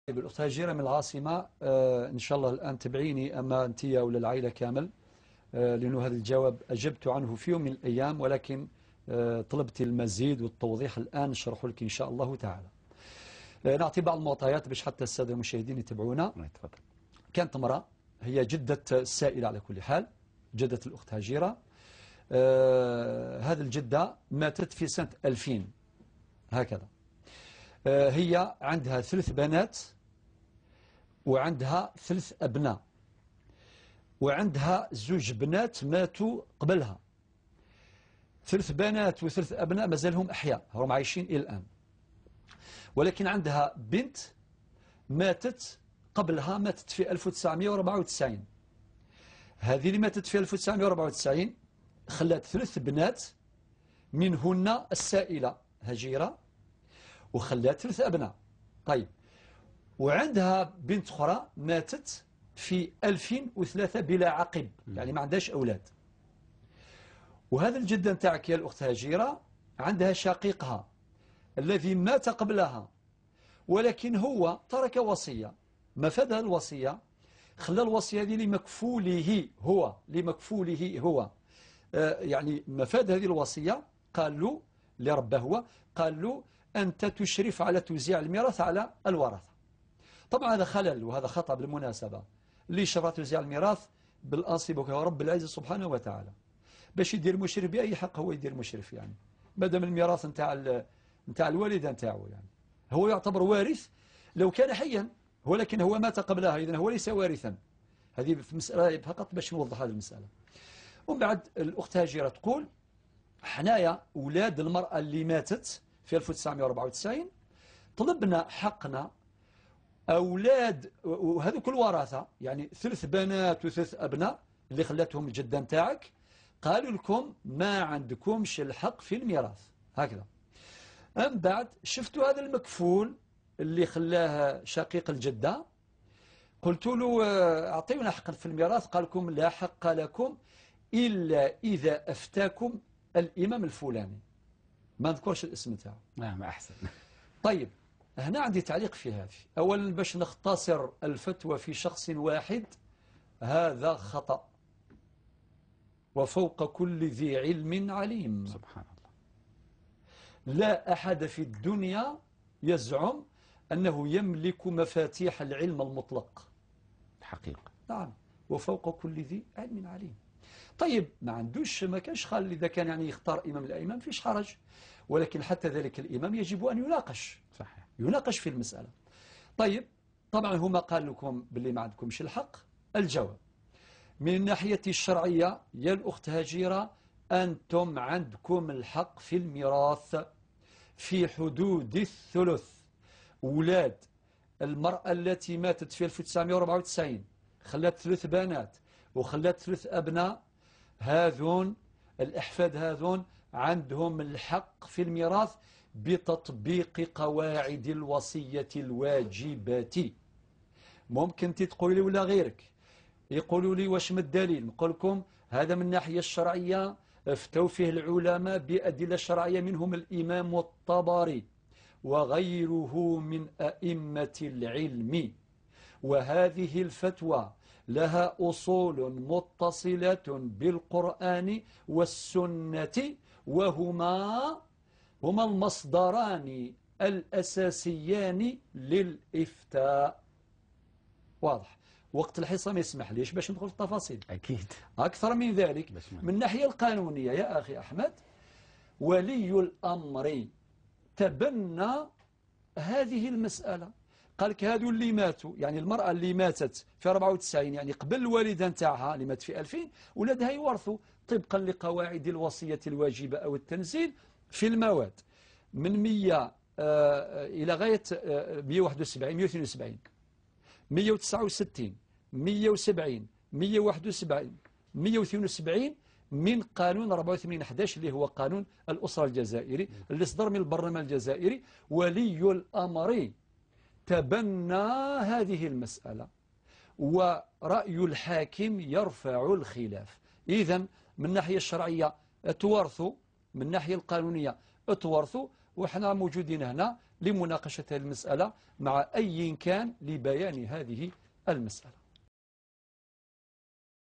الأخت هاجرة من العاصمة إن شاء الله الآن تبعيني أما أنت ولا العائلة كامل لأنه هذا الجواب أجبت عنه في يوم من الأيام ولكن طلبت المزيد والتوضيح الآن نشرحه لك إن شاء الله تعالى. نعطي بعض المعطيات باش حتى السادة المشاهدين يتابعونا. كانت امرأة هي جدة السائلة على كل حال، جدة الأخت هاجرة. هذه الجدة ماتت في سنة 2000 هكذا. هي عندها 3 بنات وعندها 3 أبناء وعندها 2 بنات ماتوا قبلها. 3 بنات و3 أبناء مازالهم أحياء، هم عايشين إلى الآن، ولكن عندها بنت ماتت قبلها، ماتت في 1994. هذه اللي ماتت في 1994 خلات 3 بنات منهن السائلة هجيرة وخلات 3 أبناء. طيب، وعندها بنت أخرى ماتت في 2003 بلا عقب، يعني ما عندهاش أولاد. وهذا الجدة نتاعك يا الأخت هاجرة عندها شقيقها الذي مات قبلها، ولكن هو ترك وصية. مفاد هذه الوصية؟ خلى الوصية هذه لمكفوله هو يعني مفاد هذه الوصية قال له لربه هو، قال له أنت تشرف على توزيع الميراث على الورثة. طبعا هذا خلل وهذا خطأ بالمناسبة. اللي يشرف على توزيع الميراث بالأنصبك هو رب العزة سبحانه وتعالى، باش يدير مشرف بأي حق هو يدير مشرف، يعني مادام الميراث نتاع الوالد نتاعو، يعني هو يعتبر وارث لو كان حيا، ولكن هو مات قبلها، إذن هو ليس وارثا. هذه في مسألة فقط باش نوضح هذه المسألة. ومن بعد الأخت هاجرة تقول حنايا أولاد المرأة اللي ماتت في 1994 طلبنا حقنا، أولاد وهذو كل ورثة، يعني 3 بنات و3 أبناء اللي خلتهم الجدة نتاعك، قالوا لكم ما عندكمش الحق في الميراث هكذا. أم بعد شفتوا هذا المكفول اللي خلاه شقيق الجدة، قلت له أعطيونا حقا في الميراث، قال لكم لا حق لكم إلا إذا أفتاكم الإمام الفلاني، ما نذكرش الاسم تاعه. ما أحسن. طيب، هنا عندي تعليق في هذه. أولا باش نختصر الفتوى في شخص واحد هذا خطأ، وفوق كل ذي علم عليم. سبحان الله. لا أحد في الدنيا يزعم أنه يملك مفاتيح العلم المطلق. الحقيقة. نعم، وفوق كل ذي علم عليم. طيب، ما كانش خال إذا كان يعني يختار إمام الأئمة فيش حرج، ولكن حتى ذلك الإمام يجب أن يناقش. صحيح. يناقش في المسألة. طيب، طبعا هما قال لكم باللي ما عندكمش الحق. الجواب من الناحية الشرعية يا الأخت هاجرة، أنتم عندكم الحق في الميراث في حدود الثلث. أولاد المرأة التي ماتت في 1994 خلت 3 بنات وخلت 3 أبناء، هذون الأحفاد هذون عندهم الحق في الميراث بتطبيق قواعد الوصية الواجبة. ممكن تقول لي ولا غيرك يقولوا لي واش من الدليل، نقول لكم هذا من الناحية الشرعية افتوا فيه العلماء بأدلة شرعية، منهم الإمام الطبري وغيره من أئمة العلم. وهذه الفتوى لها أصول متصلة بالقرآن والسنة، وهما المصدران الأساسيان للإفتاء. واضح؟ وقت الحصة ما يسمح ليش باش ندخل في التفاصيل. أكيد. أكثر من ذلك من الناحية القانونية يا أخي أحمد، ولي الأمر تبنى هذه المسألة. قال لك هذو اللي ماتوا، يعني المرأة اللي ماتت في 94 يعني قبل الوالدة نتاعها اللي مات في 2000، ولادها يورثوا طبقا لقواعد الوصية الواجبة أو التنزيل في المواد من 100 إلى غاية 171 172 169 170 171 172 من قانون 84/11 اللي هو قانون الأسرة الجزائري اللي صدر من البرلمان الجزائري. ولي الأمر تبنى هذه المسألة، ورأي الحاكم يرفع الخلاف. إذن من الناحية الشرعية تورثوا، من الناحية القانونية تورثوا، وإحنا موجودين هنا لمناقشة هذه المسألة مع أي كان لبيان هذه المسألة.